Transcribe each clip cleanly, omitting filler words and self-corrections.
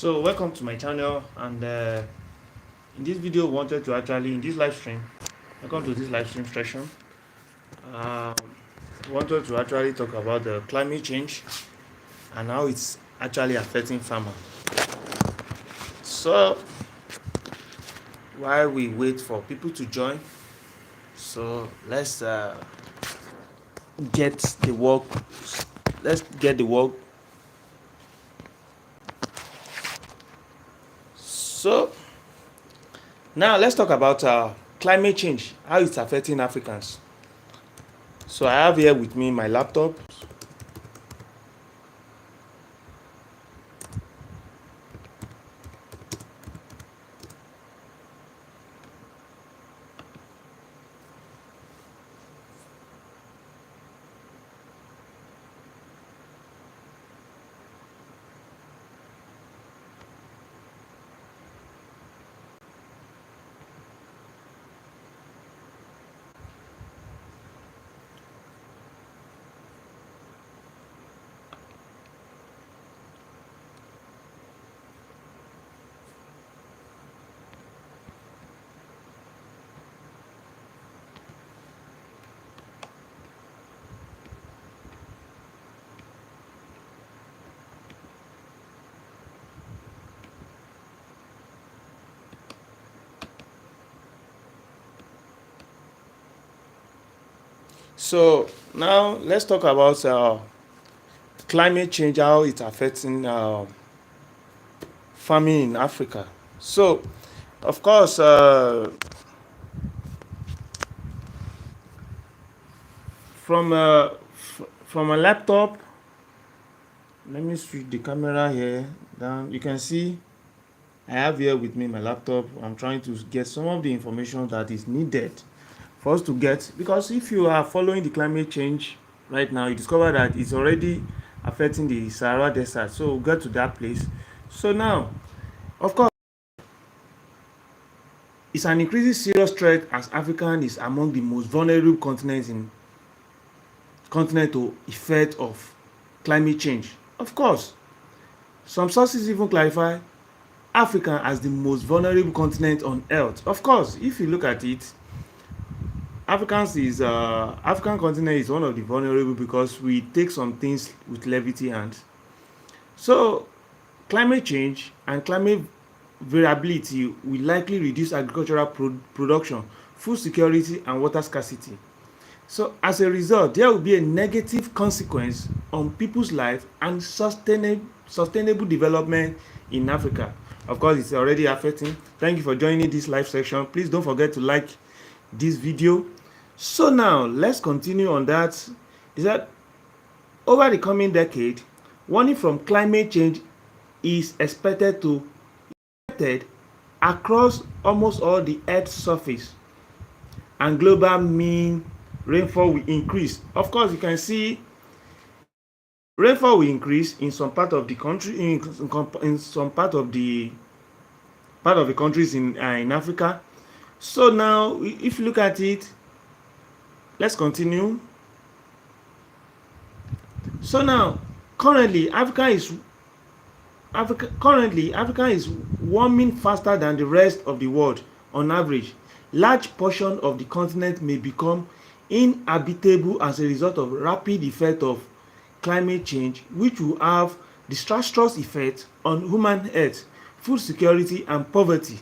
So welcome to my channel, and in this video wanted to actually in this live stream welcome to this live stream session. um, Wanted to actually talk about the climate change and how it's actually affecting farmers. So while we wait for people to join, so get the work let's get the work. So now let's talk about climate change, how it's affecting Africans. So I have here with me my laptop. So now let's talk about climate change, how it's affecting farming in Africa. So, of course, from from a laptop, let me switch the camera here down. You can see I have here with me my laptop. I'm trying to get some of the information that is needed for us to get, because if you are following the climate change right now, you discover that it's already affecting the Sahara Desert. So we'll get to that place. So now, of course, it's an increasingly serious threat as Africa is among the most vulnerable continents in continent to effect of climate change. Of course, some sources even clarify Africa as the most vulnerable continent on earth. Of course, if you look at it, African continent is one of the vulnerable because we take some things with levity and so climate change and climate variability will likely reduce agricultural production, food security and water scarcity. So as a result, there will be a negative consequence on people's life and sustainable development in Africa. Of course, it's already affecting. Thank you for joining this live section. Please don't forget to like this video. So now let's continue on that. Is that over the coming decade, warning from climate change is expected to be across almost all the Earth's surface, and global mean rainfall will increase. Of course, you can see rainfall will increase in some part of the country, in some part of the countries in Africa. So now, if you look at it, let's continue. So now, currently, Africa is warming faster than the rest of the world on average. Large portion of the continent may become inhabitable as a result of rapid effect of climate change, which will have disastrous effect on human health, food security and poverty.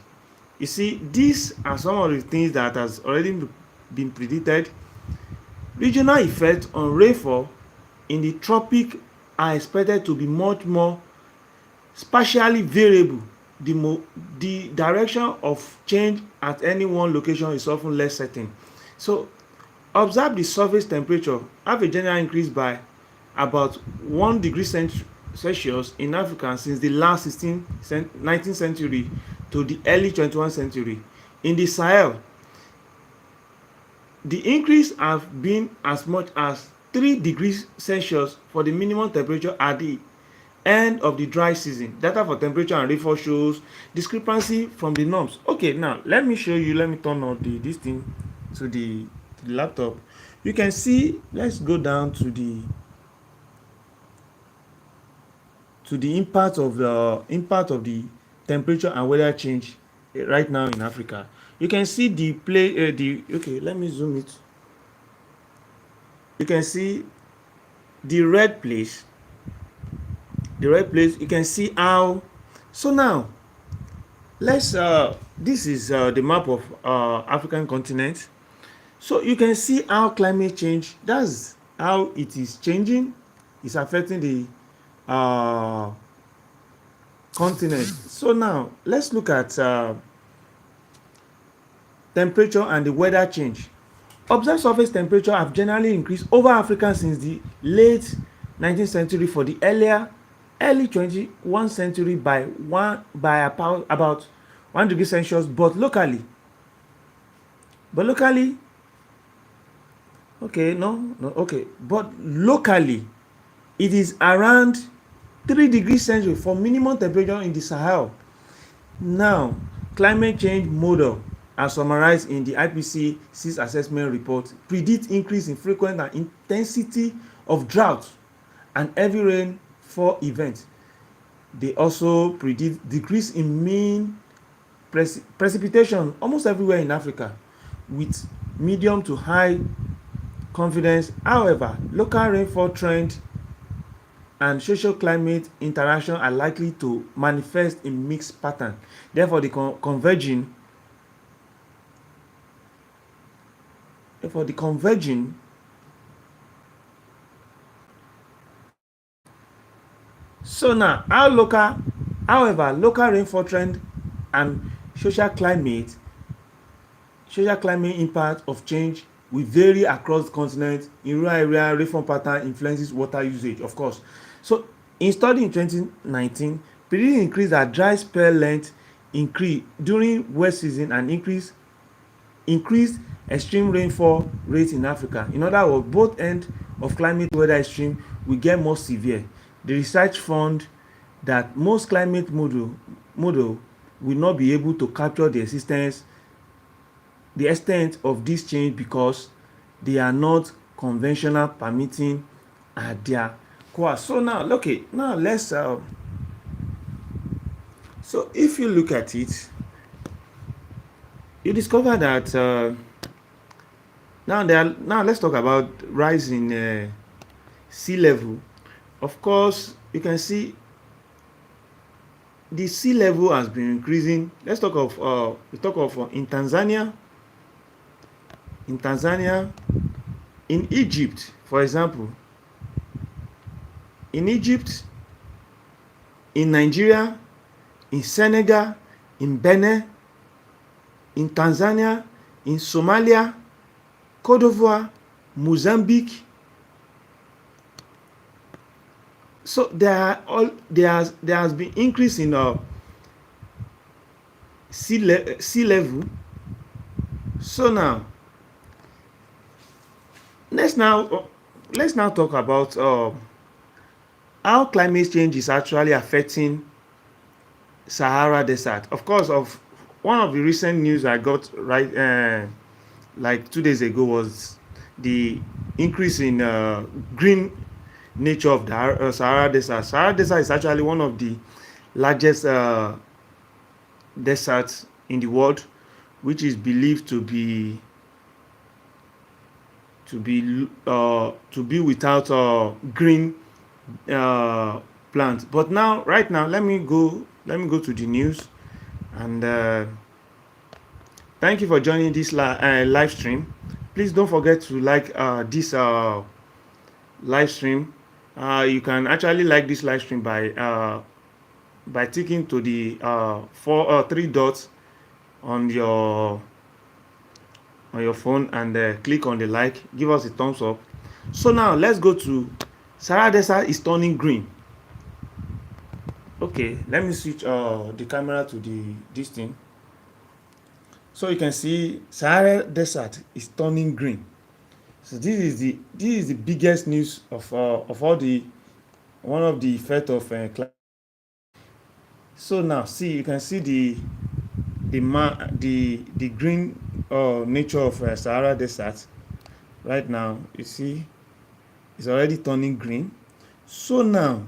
You see, these are some of the things that has already been predicted. Regional effects on rainfall in the tropic are expected to be much more spatially variable. The direction of change at any one location is often less certain. So observe the surface temperature have a general increase by about 1 degree Celsius in Africa since the last 19th century to the early 21st century. In the Sahel, the increase has been as much as 3 degrees Celsius for the minimum temperature at the end of the dry season. Data for temperature and rainfall shows discrepancy from the norms. Okay, now let me show you. Let me turn on this thing to the laptop. You can see, let's go down to to the impact of the temperature and weather change right now in Africa. You can see the play the okay, let me zoom it. You can see the red place. You can see how. So now let's this is the map of African continent. So you can see how climate change, that's how it is changing, it's affecting the continent. So now let's look at temperature and the weather change. Observed surface temperature have generally increased over Africa since the late 19th century for the early 21st century by about 1 degree Celsius, but locally okay, no, okay, but locally it is around 3 degrees Celsius for minimum temperature in the Sahel. Now, climate change model as summarized in the IPCC's assessment report predict increase in frequency and intensity of drought and heavy rainfall events. They also predict decrease in mean precipitation almost everywhere in Africa with medium to high confidence. However, local rainfall trend and social climate interaction are likely to manifest in mixed pattern. Therefore, the converging so now however, local rainfall trend and social climate impact of change will vary across the continent. In rural area, rainfall pattern influences water usage, of course. So in study in 2019, predicting increase that dry spell length increase during wet season and increased extreme rainfall rate in Africa. In other words, both ends of climate weather extreme will get more severe. The research found that most climate model will not be able to capture the extent of this change because they are not conventional permitting at their core. So now, okay, now let's so if you look at it, you discover that now let's talk about rise in sea level. Of course, you can see the sea level has been increasing. Let's talk of in Tanzania, in Egypt, for example, in Egypt, in Nigeria, in Senegal, in Benin, in Tanzania, in Somalia, Cote d'Ivoire, Mozambique. So there has been increase in sea level. So now let's now talk about how climate change is actually affecting Sahara Desert. Of course, one of the recent news I got like 2 days ago was the increase in green nature of the Sahara Desert. Sahara Desert is actually one of the largest deserts in the world, which is believed to be without green plants. But now, right now, let me go to the news, and thank you for joining this live stream. Please don't forget to like this live stream. You can actually like this live stream by ticking to the 3 dots on your phone and click on the like. Give us a thumbs up. So now let's go to Sahara Desert is turning green. Okay, let me switch the camera to this thing. So you can see Sahara Desert is turning green. So this is the biggest news of all the one of the effect of climate. So now see, you can see the green nature of Sahara Desert. Right now, you see it's already turning green. So now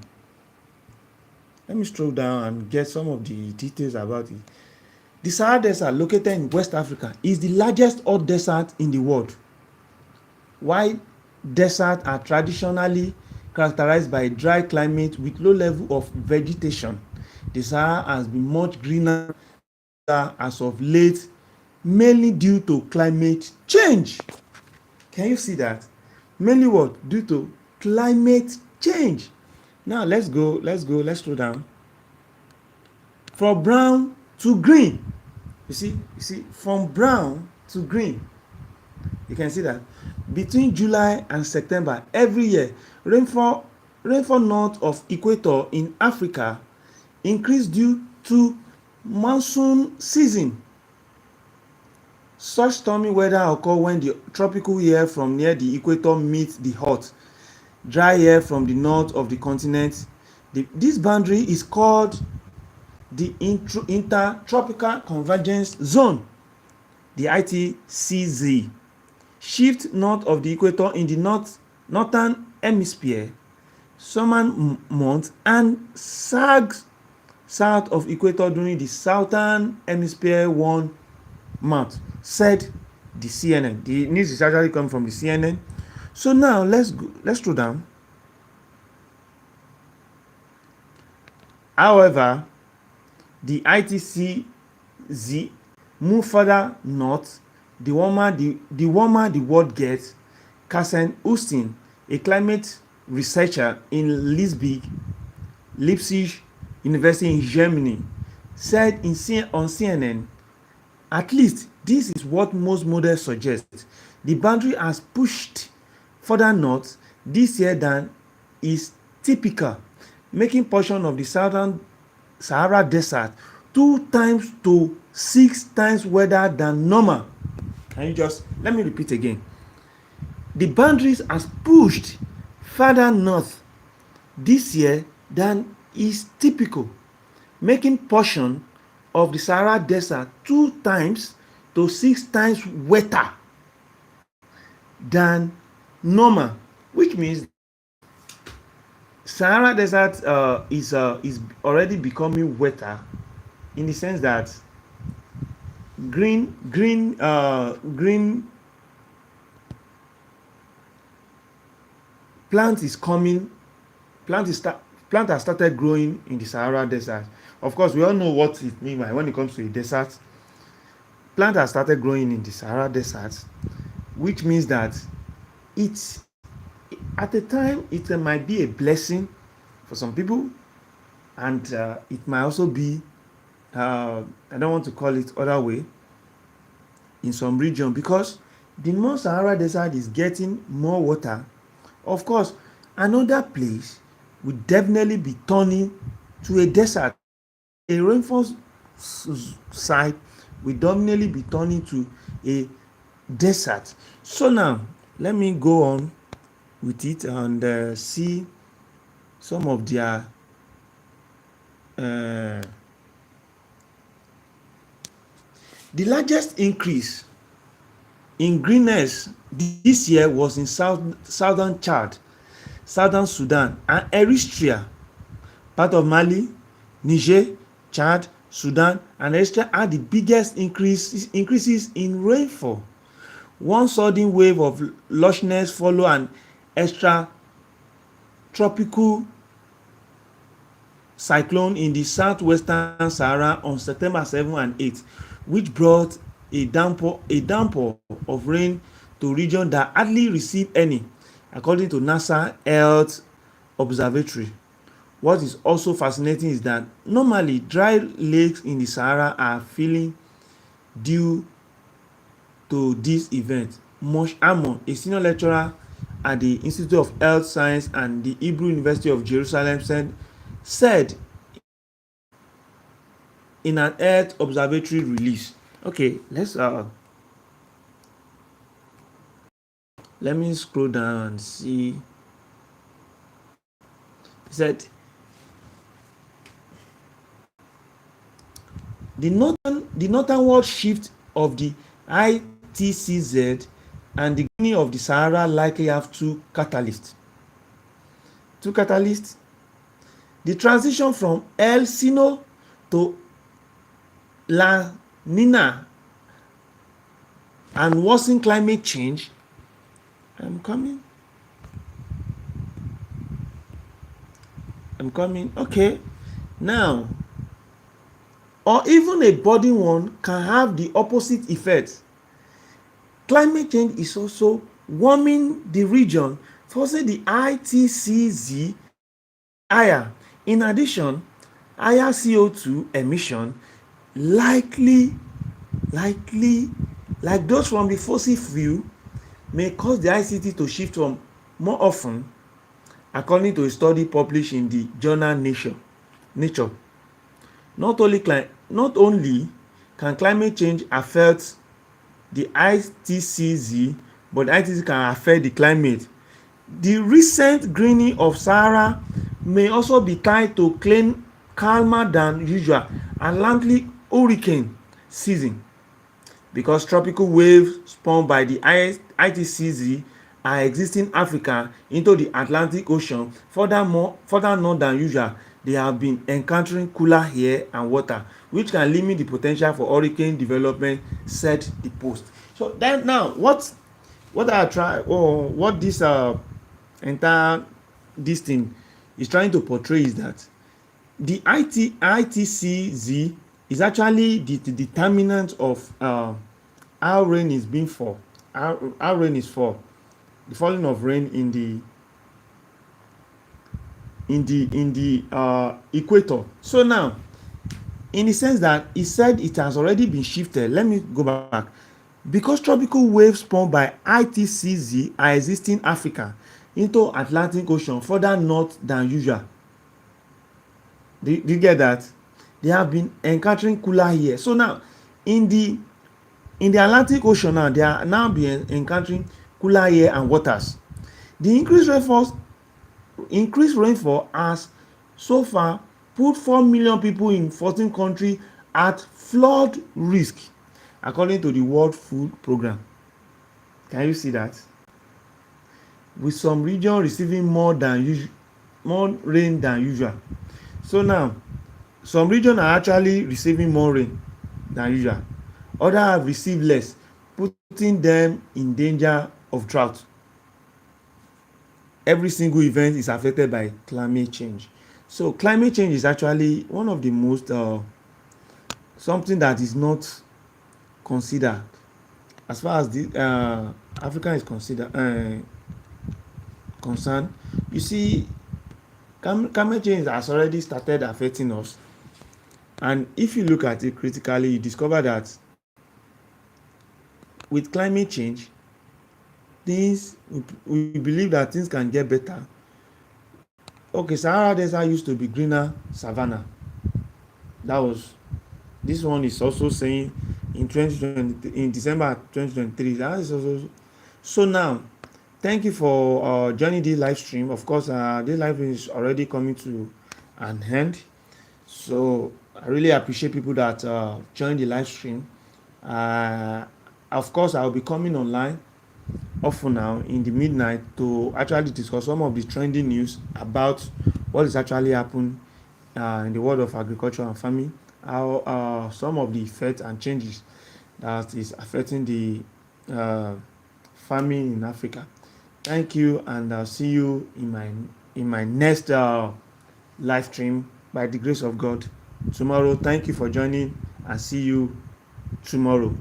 Let me scroll down and get some of the details about it. The Sahara Desert, located in West Africa, is the largest hot desert in the world. While deserts are traditionally characterized by a dry climate with low level of vegetation, the Sahara has been much greener as of late, mainly due to climate change. Can you see that? Mainly what? Due to climate change. Now let's scroll down. From brown to green. You see, from brown to green. You can see that between July and September every year, rainfall north of equator in Africa increase due to monsoon season. Such stormy weather occur when the tropical air from near the equator meets the hot, dry air from the north of the continent. This boundary is called the Intertropical Convergence Zone, the ITCZ. Shift north of the equator in the northern hemisphere, summer months, and sags south of equator during the southern hemisphere 1 month, said the CNN. The news is actually coming from the CNN. So now let's scroll down. However, the ITCZ move further north, the warmer the world gets. Carsten Houston, a climate researcher in Leipzig University in Germany, said on CNN, at least this is what most models suggest. The boundary has pushed further north this year than is typical, making portion of the southern Sahara Desert 2 times to 6 times wetter than normal. Can you just let me repeat again? The boundaries has pushed further north this year than is typical, making portion of the Sahara Desert 2 times to 6 times wetter than normal, which means Sahara Desert is already becoming wetter, in the sense that green plant is coming. Plant has started growing in the Sahara Desert. Of course, we all know what it means when it comes to a desert. Plant has started growing in the Sahara Desert, which means that it's at a time it might be a blessing for some people, and it might also be I don't want to call it other way in some region, because the more Sahara Desert is getting more water, of course another place will definitely be turning to a desert. A rainfall site will definitely be turning to a desert. So now let me go on with it and see some of their the largest increase in greenness this year was in southern Chad, southern Sudan, and Eritrea. Part of Mali, Niger, Chad, Sudan, and Eritrea had the biggest increases in rainfall. One sudden wave of lushness followed an extra tropical cyclone in the southwestern Sahara on September 7 and 8, which brought a downpour of rain to regions that hardly received any, according to NASA Earth Observatory. What is also fascinating is that normally dry lakes in the Sahara are filling due to this event. Moshe Amon, a senior lecturer at the Institute of Health Science and the Hebrew University of Jerusalem, said in an Earth Observatory release. Okay, let me scroll down and see. He said the northernward shift of the ITCZ and the greening of the Sahara likely have two catalysts. The transition from El Sino to La Nina and worsen climate change. I'm coming. Okay. Now, or even a budding one can have the opposite effect. Climate change is also warming the region, forcing the ITCZ higher. In addition, higher CO2 emission likely like those from the fossil fuel may cause the ICT to shift from more often, according to a study published in the journal Nature. Not only can climate change affect the ITCZ, but the ITCZ can affect the climate. The recent greening of Sahara may also be tied to calmer than usual Atlantic hurricane season, because tropical waves spun by the ITCZ are existing Africa into the Atlantic Ocean further north than usual. They have been encountering cooler air and water, which can limit the potential for hurricane development, said the Post. So then now, what this entire this thing is trying to portray is that the ITCZ is actually the determinant of how rain is being fall, how rain is fall, the falling of rain in the equator. So now, in the sense that he said it has already been shifted, let me go back. Because tropical waves spun by ITCZ are existing Africa into Atlantic Ocean further north than usual. Do you get that? They have been encountering cooler air. So now, in the Atlantic Ocean now, they are now being encountering cooler air and waters. The increased rainfall has so far put 4 million people in 14 countries at flood risk, according to the World Food Programme. Can you see that? With some regions receiving more rain than usual. So now, some regions are actually receiving more rain than usual. Others have received less, putting them in danger of drought. Every single event is affected by climate change. So climate change is actually one of the most something that is not considered as far as the Africa is concerned. You see, climate change has already started affecting us, and if you look at it critically, you discover that with climate change, we believe that things can get better. Okay, Sahara Desert used to be greener savanna. This one is also saying in December 2023. That is also so. Now, thank you for joining this live stream. Of course, this live stream is already coming to an end. So I really appreciate people that join the live stream. Of course, I will be coming online often now in the midnight to actually discuss some of the trending news about what is actually happening in the world of agriculture and farming, how some of the effects and changes that is affecting the farming in Africa. Thank you, and I'll see you in my next live stream by the grace of God tomorrow. Thank you for joining, and see you tomorrow.